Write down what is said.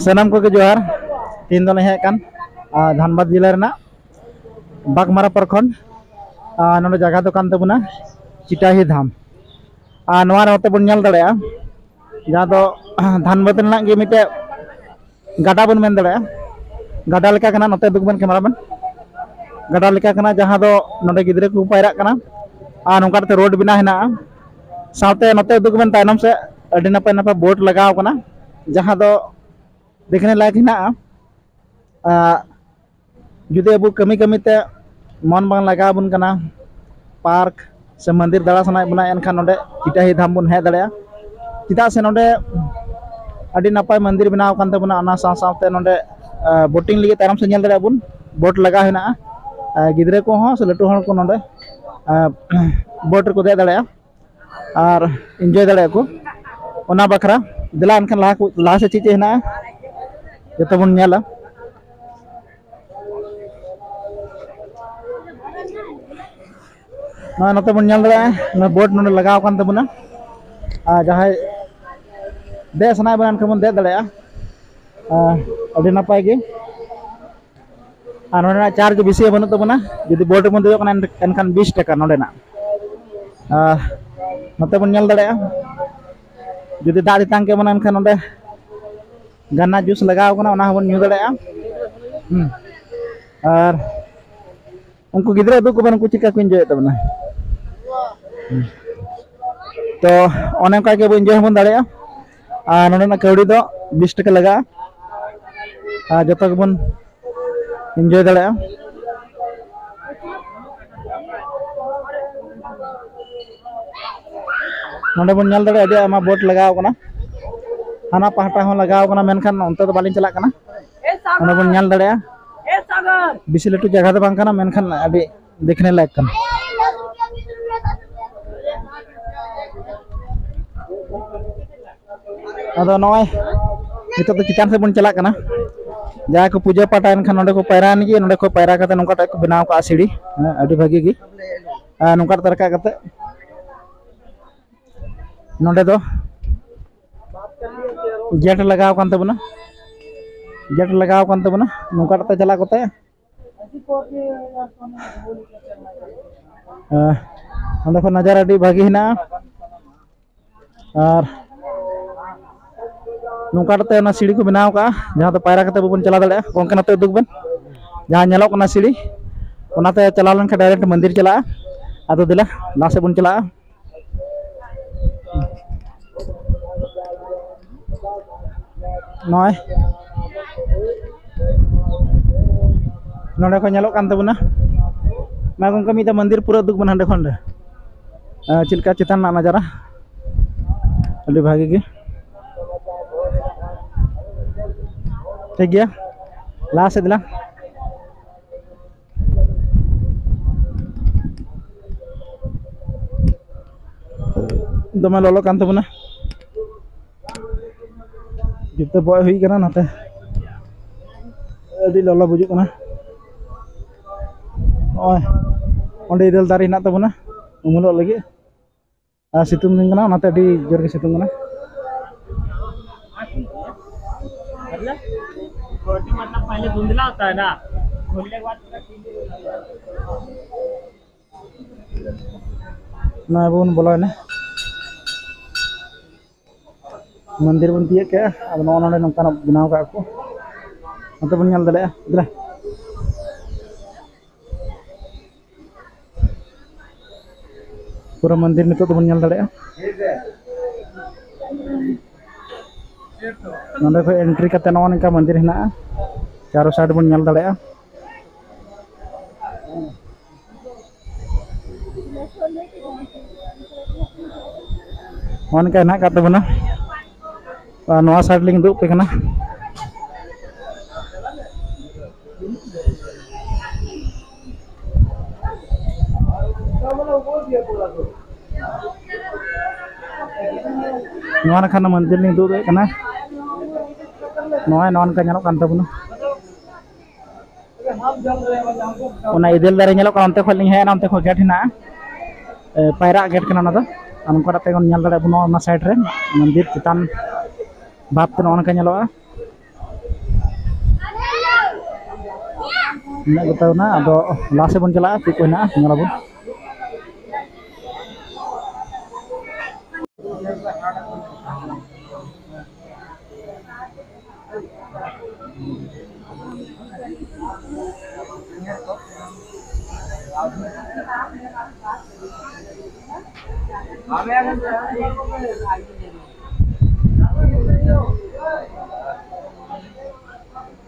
सनम को जोहार तीन दल हेकन धनबाद जिला रेना बागमारा प्रखंड नोडे जगह दो कान तबुना चिटाही धाम नोआ नोते बन नेल दड़ेया जहाँ दो धनबाद रेना गे मिटे गाडा बन मेन दड़ेया गाडा लेका कना नोते दुगबन कैमरा बन गाडा लेका कना जहाँ दो नोडे गिद्रे को पायरा कना नोंकाते रोड बिना हेना साथे नोते दुगबन तायनम से अडी नपाय नपाय बोट लगाव कना जहाँ दो देखने लायक हेना जुदे अब कमी कमी ते मन बांग लगा बन कना पार्क से मंदिर दाड़ा सनाय बना एनखान नोडे चिटाही धाम बन हे दड़ेया चिदा से नोडे अडी नपाय मंदिर बनाव कान तबना अना साव सावते नोडे बोटिंग लगे तारम से नेल दड़ेया बुन बोट लगा हेना गिद्रे को हो से लटू हण को नोडे बोट को दे दड़ेया और एंजॉय दड़ेया को ओना बखरा दिला एनखान लाहा से चीज हेना जतो बन नेला नोते बन नेल दड़ेया बोट नोडे लगाव कान तबना जहां दे सनाय बन एनखान बन दे दड़ेया अडी नपाय गे नोडे चार्ज बेसी बनु तबना जुदी बोट बन देयो कना एनखान 20 टाका नोडे ना नोते बन नेल दड़ेया जुदी दा दितांग के बन एनखान नोडे गन्ना जूस लगाव कना ओना बन न्यू दड़ेया और उनको गिद्रे दु को बन को चिका को एंजॉय तबना तो ओने का के एंजॉय बन दड़ेया नोडे ना कौड़ी दो 20 टाका लगा जतो के बन एंजॉय दड़ेया नोडे बन नेल दड़ेया अडी आमा बोट लगाव कना हाना पहाटा हो लगाव कना मेनखान ओंते दो बालिन चला कना ओने बन नेल दड़ेया बिसी लटू जगह दो बांग कना मेनखान अडी देखने लायक कना अदो नय नितो तो चितान से बन चला कना जहाँ को पूजा पाटा एनखान नोडे को पायरा निगे नोडे को पायरा कते नोंका टाइप को बनाव का सीढ़ी अडी भागी गी नोंका तरका कते नोडे दो जेट लगाव कान तबना नोंका टाइप चला कोते नोंडे को नजारा अडी भागी हिना और नोंका टाइप ना सीढ़ी को बनाव का जहाँ तो पायरा कते बन चला दड़े गोंके नते दुग बन जहाँ नेलो कना सीढ़ी ओनाते चला लन डायरेक्ट मंदिर चला आदो दिला लासे बन चला नय नोडे को नेलो कान तबना मा गोंके मिता मंदिर पूरा दुग बन हंडे खंडे चिलका चितान ना नजारा अडी भागी गे ठीक गया लास्ट दिला दमे ललो कान तबना जिते बॉय हुई कना नाते अडी ललो बुजु कना ओय ओंडे इदल दारी ना तबना उमुलो लगी सितुंग दिन कना नाते अडी जोर के सितुंग कना मतलब पहले धुंधला होता है ना धुंधले के बाद ना बन बोला ने मंदिर बन तिये के अब नोने नंका बनाव का को मतलब बन नेल दड़े दिला पूरा मंदिर नितो तो बन नेल दड़े नोंडे को एंट्री कते नोनका मंदिर हेना चारों साइड बन नेल दड़े ओनका हेना का तबना नोआ साइड लिंग दुप पे कना नोआ खाना मंदिर लिंग दुप पे कना नोआ नॉन का नेलो कान तबना ओना इदेल दारे नेलो कान ते खलिंग है नाम ते खो गेट हिना पायरा गेट कना ना दो अनका ते कोन नेल दारे बनो ना साइड रे मंदिर चितान भाप तो नौन का ñeloa ना बताओ ना अब लास्ट बन चला चेक को ना ñelabun